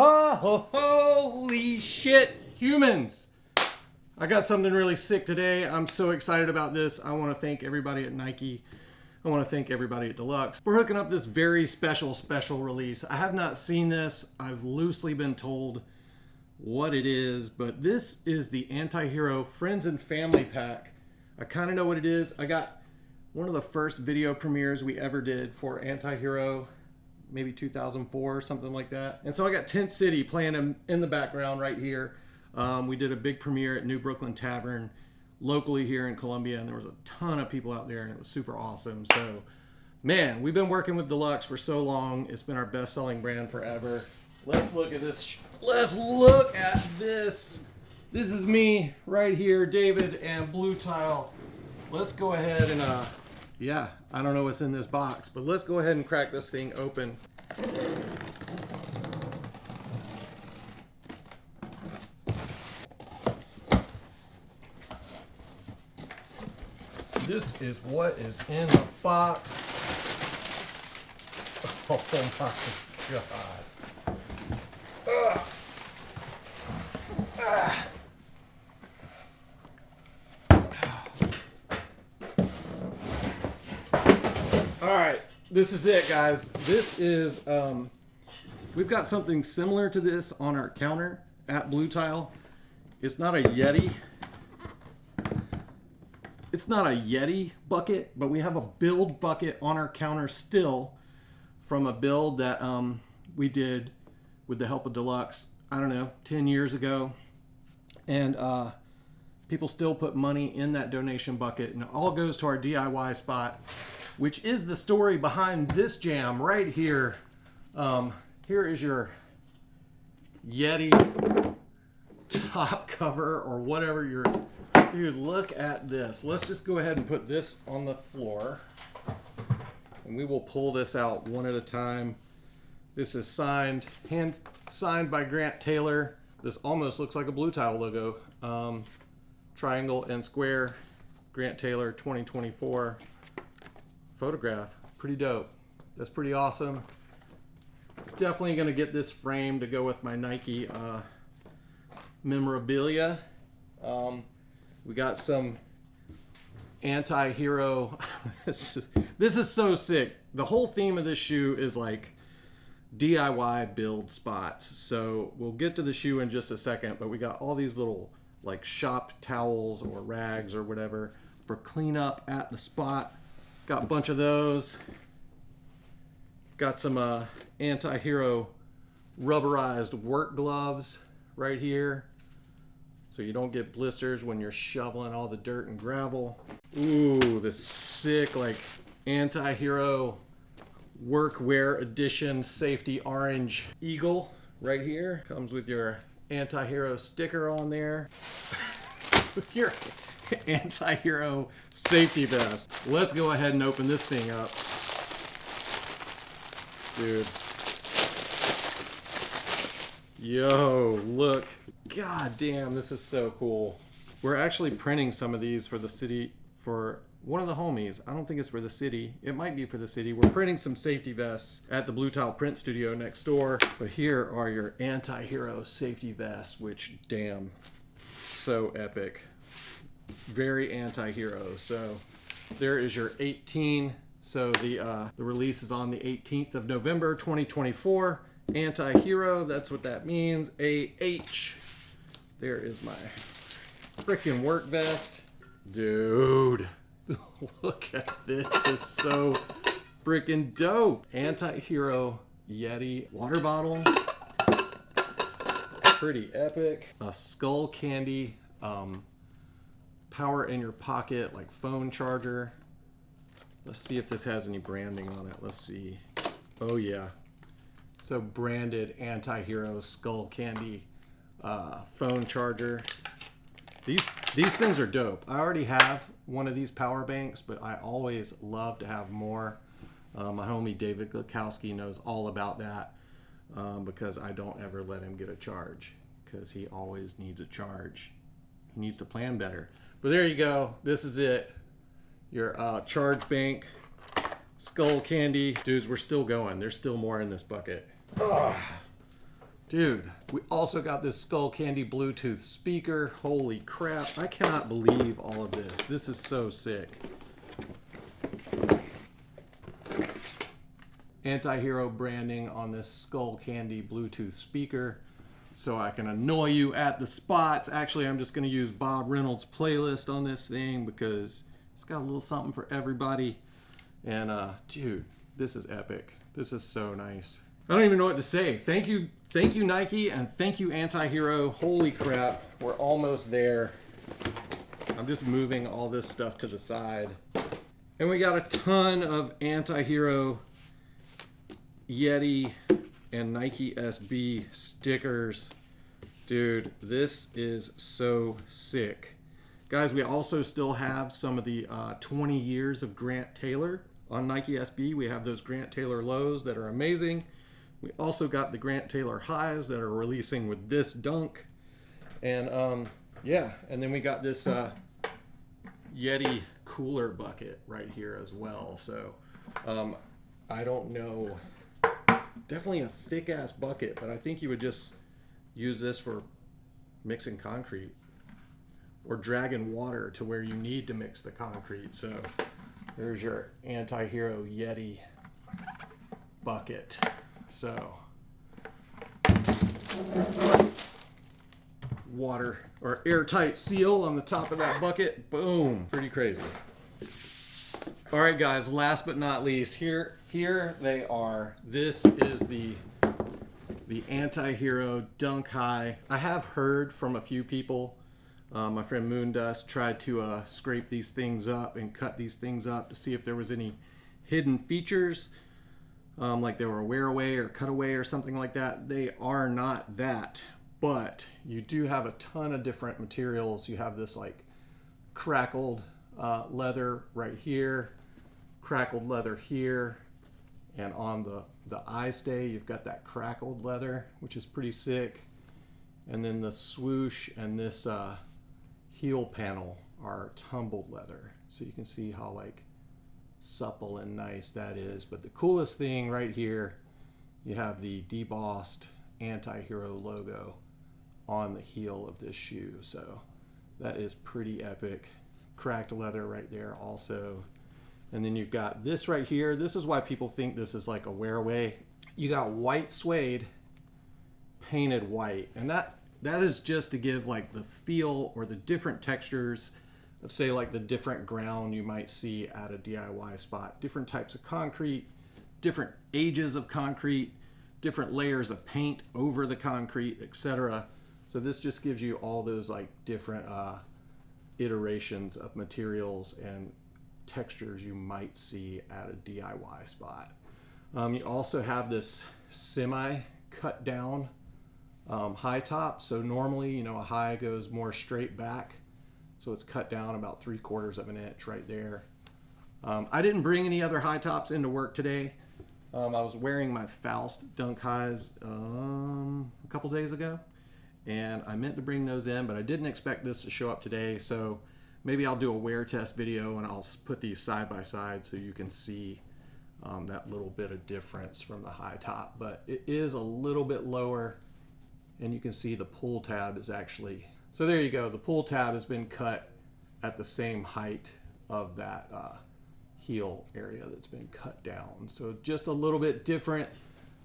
Holy shit, humans! I got something really sick today. I'm so excited about this. I want to thank everybody at Nike. I want to thank everybody at Deluxe for hooking up this very special release. I have not seen this. I've loosely been told what it is, but this is the Anti-Hero Friends and Family Pack. I kind of know what it is. I got one of the first video premieres we ever did for Anti-Hero, maybe 2004 or something like that. And so I got Tent City playing in the background right here. We did a big premiere at New Brooklyn Tavern locally here in Columbia, and there was a ton of people out there, and it was super awesome. So, man, we've been working with Deluxe for so long. It's been our best-selling brand forever. Let's look at this. Let's look at this. This is me right here, David and Blue Tile. Let's go ahead and, yeah, I don't know what's in this box, but let's go ahead and crack this thing open. This is what is in the box. Oh my God. All right, this is it, guys. This is, we've got something similar to this on our counter at Blue Tile. It's not a Yeti. It's not a Yeti bucket, but we have a build bucket on our counter still from a build that we did with the help of Deluxe, I don't know, 10 years ago. And people still put money in that donation bucket, and it all goes to our DIY spot, which is the story behind this jam right here. Here is your Yeti top cover or whatever your... Dude, look at this. Let's just go ahead and put this on the floor, and we will pull this out one at a time. This is signed, hand signed by Grant Taylor. This almost looks like a Blue Tile logo. Triangle and square, Grant Taylor 2024 photograph. Pretty dope. That's pretty awesome. Definitely gonna get this frame to go with my Nike memorabilia. We got some Anti-Hero. This is so sick. The whole theme of this shoe is like DIY build spots. So we'll get to the shoe in just a second, but we got all these little like shop towels or rags or whatever for cleanup at the spot. Got a bunch of those. Got some Anti-Hero rubberized work gloves right here, so you don't get blisters when you're shoveling all the dirt and gravel. Ooh, this sick like Anti-Hero workwear edition safety orange eagle right here. Comes with your Anti-Hero sticker on there. Your Anti-Hero safety vest. Let's go ahead and open this thing up. Dude. Yo, look. God damn, this is so cool. We're actually printing some of these for the city, for one of the homies. I don't think it's for the city. It might be for the city. We're printing some safety vests at the Blue Tile print studio next door. But here are your Anti-Hero safety vests, which, damn, so epic. Very Anti-Hero. So there is your 18. So the release is on the 18th of November, 2024. Anti-Hero, that's what that means. AH. There is my freaking work vest. Dude, look at this. This is so freaking dope. Anti-Hero Yeti water bottle. Pretty epic. A skull candy power in your pocket, like phone charger. Let's see if this has any branding on it. Let's see. Oh yeah. So branded Anti-Hero skull candy phone charger. These things are dope. I already have one of these power banks, but I always love to have more. My homie David Glukowski knows all about that because I don't ever let him get a charge because he always needs a charge. He needs to plan better. But there you go. This is it. Your charge bank, skull candy. Dudes, we're still going. There's still more in this bucket. Ugh. Dude, we also got this Skull Candy Bluetooth speaker. Holy crap, I cannot believe all of this. This is so sick. Anti-Hero branding on this Skull Candy Bluetooth speaker, so I can annoy you at the spots. Actually, I'm just going to use Bob Reynolds' playlist on this thing because it's got a little something for everybody. And dude, this is epic. This is so nice. I don't even know what to say. Thank you Nike, and thank you Anti-Hero. Holy crap, we're almost there. I'm just moving all this stuff to the side. And we got a ton of Anti-Hero, Yeti, and NikeSB stickers. Dude, this is so sick. Guys, we also still have some of the 20 years of Grant Taylor on NikeSB. We have those Grant Taylor lows that are amazing. We also got the Grant Taylor highs that are releasing with this dunk. And yeah, and then we got this Yeti cooler bucket right here as well. So I don't know, definitely a thick ass bucket, but I think you would just use this for mixing concrete or dragging water to where you need to mix the concrete. So there's your Anti-Hero Yeti bucket. So water or airtight seal on the top of that bucket. Boom. Pretty crazy. All right, guys, last but not least, here they are. This is the Anti-Hero Dunk High. I have heard from a few people. My friend Moondust tried to scrape these things up and cut these things up to see if there was any hidden features. Like they were a wear away or cut away or something like that. They are not that, but you do have a ton of different materials. You have this like crackled leather right here, crackled leather here, and on the eye stay you've got that crackled leather, which is pretty sick. And then the swoosh and this heel panel are tumbled leather, so you can see how like supple and nice that is. But the coolest thing right here, you have the debossed Anti-Hero logo on the heel of this shoe, so that is pretty epic. Cracked leather right there also. And then you've got this right here. This is why people think this is like a wear away. You got white suede painted white, and that is just to give like the feel or the different textures of, say, like the different ground you might see at a DIY spot. Different types of concrete, different ages of concrete, different layers of paint over the concrete, etc. So this just gives you all those like different iterations of materials and textures you might see at a DIY spot. You also have this semi cut down high top. So normally, you know, a high goes more straight back. So it's cut down about 3/4 of an inch right there. I didn't bring any other high tops into work today. I was wearing my Faust dunk highs a couple days ago, and I meant to bring those in, but I didn't expect this to show up today. So maybe I'll do a wear test video and I'll put these side by side so you can see that little bit of difference from the high top. But it is a little bit lower, and you can see the pull tab is actually, so there you go. The pull tab has been cut at the same height of that heel area that's been cut down. So just a little bit different.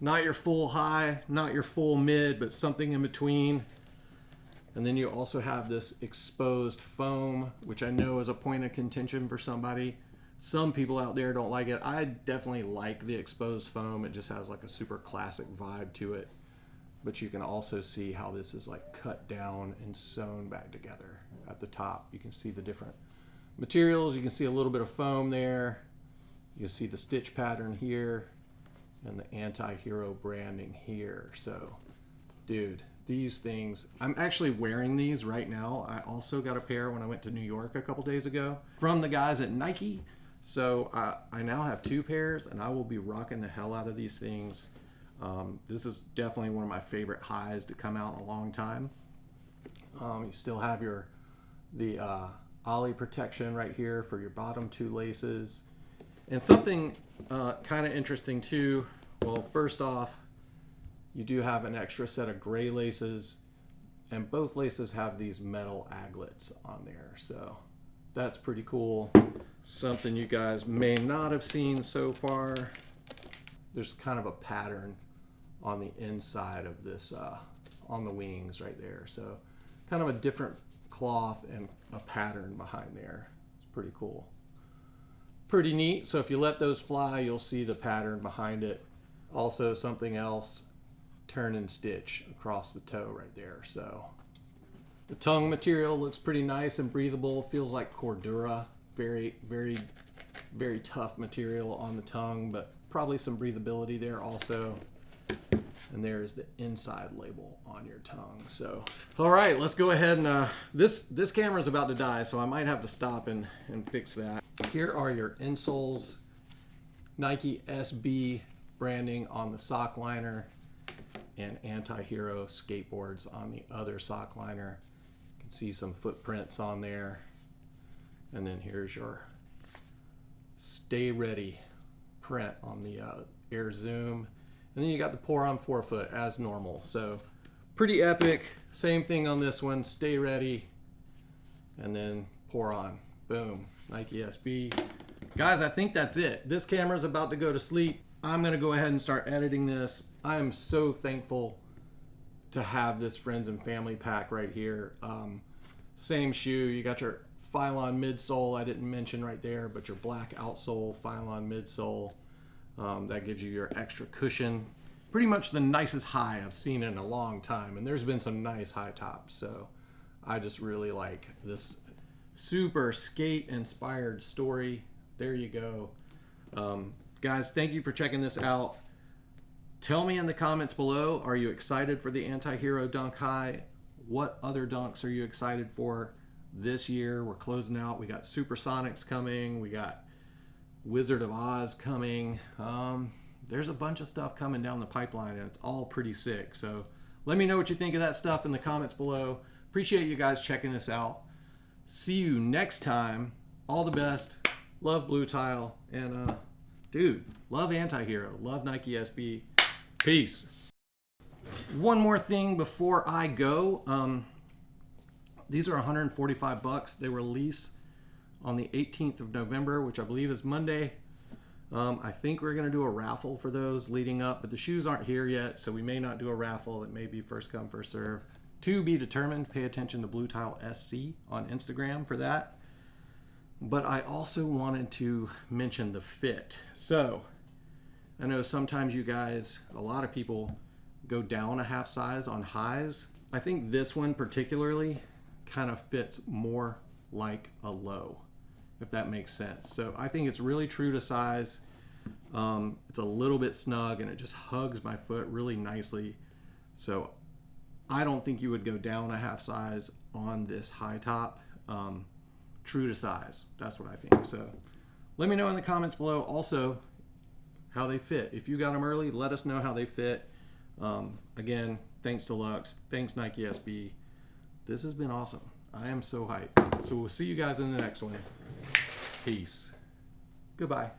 Not your full high, not your full mid, but something in between. And then you also have this exposed foam, which I know is a point of contention for somebody. Some people out there don't like it. I definitely like the exposed foam. It just has like a super classic vibe to it. But you can also see how this is like cut down and sewn back together at the top. You can see the different materials. You can see a little bit of foam there. You can see the stitch pattern here and the Anti-Hero branding here. So, dude, these things, I'm actually wearing these right now. I also got a pair when I went to New York a couple days ago from the guys at Nike. So I now have 2 pairs, and I will be rocking the hell out of these things. This is definitely one of my favorite highs to come out in a long time. You still have the ollie protection right here for your bottom 2 laces. And something kind of interesting too, well, first off, You do have an extra set of gray laces, and both laces have these metal aglets on there. So that's pretty cool. Something you guys may not have seen so far. There's kind of a pattern on the inside of this, on the wings right there. So kind of a different cloth and a pattern behind there. It's pretty cool. Pretty neat. So if you let those fly, you'll see the pattern behind it. Also something else, turn and stitch across the toe right there. So the tongue material looks pretty nice and breathable. Feels like Cordura. Very, very, very tough material on the tongue, but probably some breathability there also. And there's the inside label on your tongue. So, all right, let's go ahead and this camera's about to die, so I might have to stop and fix that. Here are your insoles, NikeSB branding on the sock liner, and Anti-Hero skateboards on the other sock liner. You can see some footprints on there. And then here's your Stay Ready print on the Air Zoom. And then you got the Pour On forefoot as normal. So pretty epic. Same thing on this one, Stay Ready. And then Pour On. Boom, NikeSB. Guys, I think that's it. This camera's about to go to sleep. I'm gonna go ahead and start editing this. I am so thankful to have this friends and family pack right here. Same shoe, you got your Phylon midsole, I didn't mention right there, but your black outsole, Phylon midsole. That gives you your extra cushion. Pretty much the nicest high I've seen in a long time, and there's been some nice high tops, so I just really like this super skate inspired story. There you go. Guys, thank you for checking this out. Tell me in the comments below, are you excited for the Anti-Hero Dunk High? What other dunks are you excited for this year? We're closing out. We got Supersonics coming. We got Wizard of Oz coming. There's a bunch of stuff coming down the pipeline, and it's all pretty sick. So let me know what you think of that stuff in the comments below. Appreciate you guys checking this out. See you next time. All the best. Love Blue Tile. And dude, love Anti-Hero. Love NikeSB. Peace. One more thing before I go. These are 145 bucks. They release on the 18th of November, which I believe is Monday. I think we're going to do a raffle for those leading up, but the shoes aren't here yet, so we may not do a raffle. It may be first come, first serve. To be determined. Pay attention to Blue Tile SC on Instagram for that. But I also wanted to mention the fit. So I know sometimes you guys, a lot of people go down a half size on highs. I think this one particularly kind of fits more like a low, if that makes sense. So I think it's really true to size. It's a little bit snug and it just hugs my foot really nicely. So I don't think you would go down a half size on this high top. True to size, that's what I think. So let me know in the comments below also how they fit. If you got them early, let us know how they fit. Again, thanks to Lux, thanks NikeSB. This has been awesome. I am so hyped. So we'll see you guys in the next one. Peace. Goodbye.